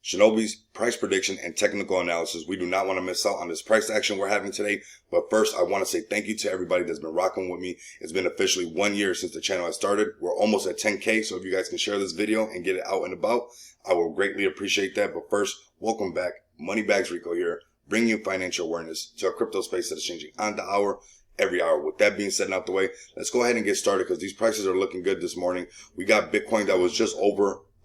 Shinobi's price prediction and technical analysis. We do not want to miss out on this price action we're having today. But first, I want to say thank you to everybody that's been rocking with me. It's been officially 1 year since the channel has started. We're almost at 10K. So if you guys can share this video and get it out and about, I will greatly appreciate that. But first, welcome back. Moneybags Rico here, bringing you financial awareness to a crypto space that is changing on the hour, every hour. With that being said and out the way, let's go ahead and get started because these prices are looking good this morning. We got Bitcoin that was just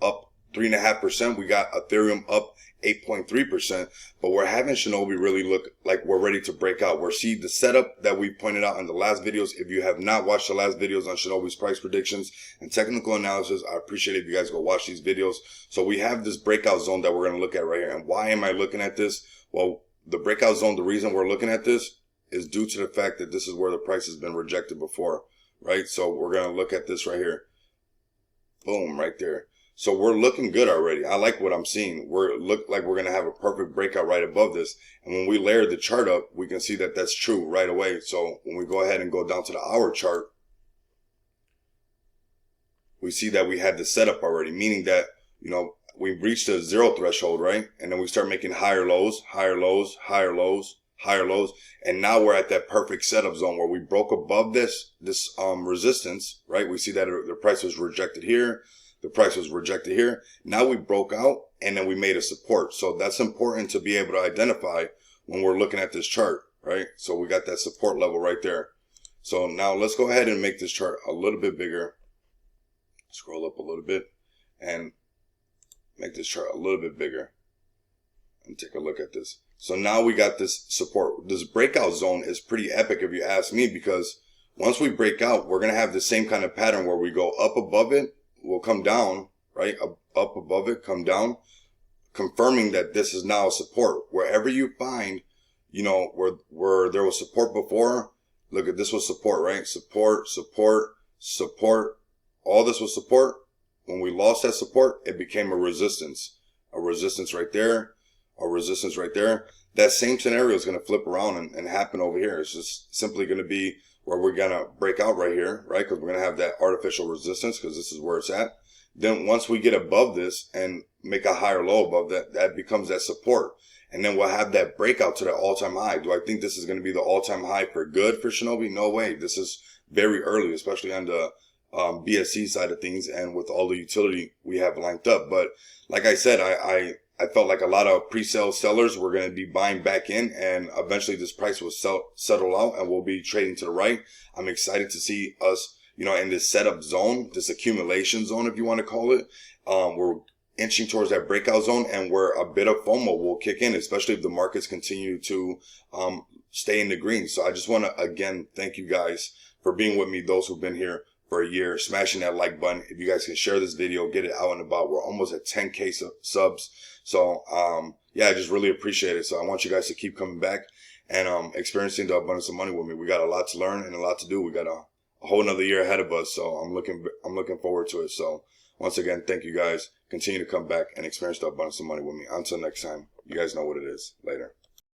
up 3.5%. We got Ethereum up 8.3%, but we're having Shinobi really look like we're ready to break out. We're seeing the setup that we pointed out in the last videos. If you have not watched the last videos on Shinobi's price predictions and technical analysis, I appreciate it if you guys go watch these videos. So we have this breakout zone that we're going to look at right here. And why am I looking at this? Well, the breakout zone, the reason we're looking at this is due to the fact that this is where the price has been rejected before, right? So we're going to look at this right here. Boom, right there. So we're looking good already. I like what I'm seeing. Look like we're going to have a perfect breakout right above this. And when we layer the chart up, we can see that that's true right away. So when we go ahead and go down to the hour chart, we see that we had the setup already, meaning that, you know, we reached a zero threshold, right? And then we start making higher lows, higher lows, higher lows, higher lows. And now we're at that perfect setup zone where we broke above this resistance, right? We see that the price was rejected here. The price was rejected here. Now we broke out and then we made a support. So that's important to be able to identify when we're looking at this chart, right? So we got that support level right there. So now let's go ahead and make this chart a little bit bigger. Scroll up a little bit and make this chart a little bit bigger and take a look at this. So now we got this support. This breakout zone is pretty epic if you ask me, because once we break out, we're going to have the same kind of pattern where we go up above it. Will come down, right? Up above it, come down, confirming that this is now support. Wherever you find, you know, where there was support before, look at this was support, right? Support, support, support. All this was support. When we lost that support, it became a resistance right there, a resistance right there. That same scenario is going to flip around and happen over here. It's just simply going to be where we're going to break out right here, right? Because we're going to have that artificial resistance because this is where it's at. Then once we get above this and make a higher low above that, that becomes that support. And then we'll have that breakout to the all-time high. Do I think this is going to be the all-time high for good for Shinobi? No way. This is very early, especially on the BSC side of things and with all the utility we have lined up. But like I said, I felt like a lot of pre-sale sellers were going to be buying back in, and eventually this price will settle out and we'll be trading to the right. I'm excited to see us, you know, in this setup zone, this accumulation zone, if you want to call it. We're inching towards that breakout zone, and where a bit of FOMO will kick in, especially if the markets continue to stay in the green. So I just want to, again, thank you guys for being with me, those who've been here for a year, smashing that like button. If you guys can share this video, get it out and about. We're almost at 10K subs. So, yeah, I just really appreciate it. So I want you guys to keep coming back and, experiencing the abundance of money with me. We got a lot to learn and a lot to do. We got a whole nother year ahead of us. So I'm looking forward to it. So once again, thank you guys. Continue to come back and experience the abundance of money with me. Until next time, you guys know what it is. Later.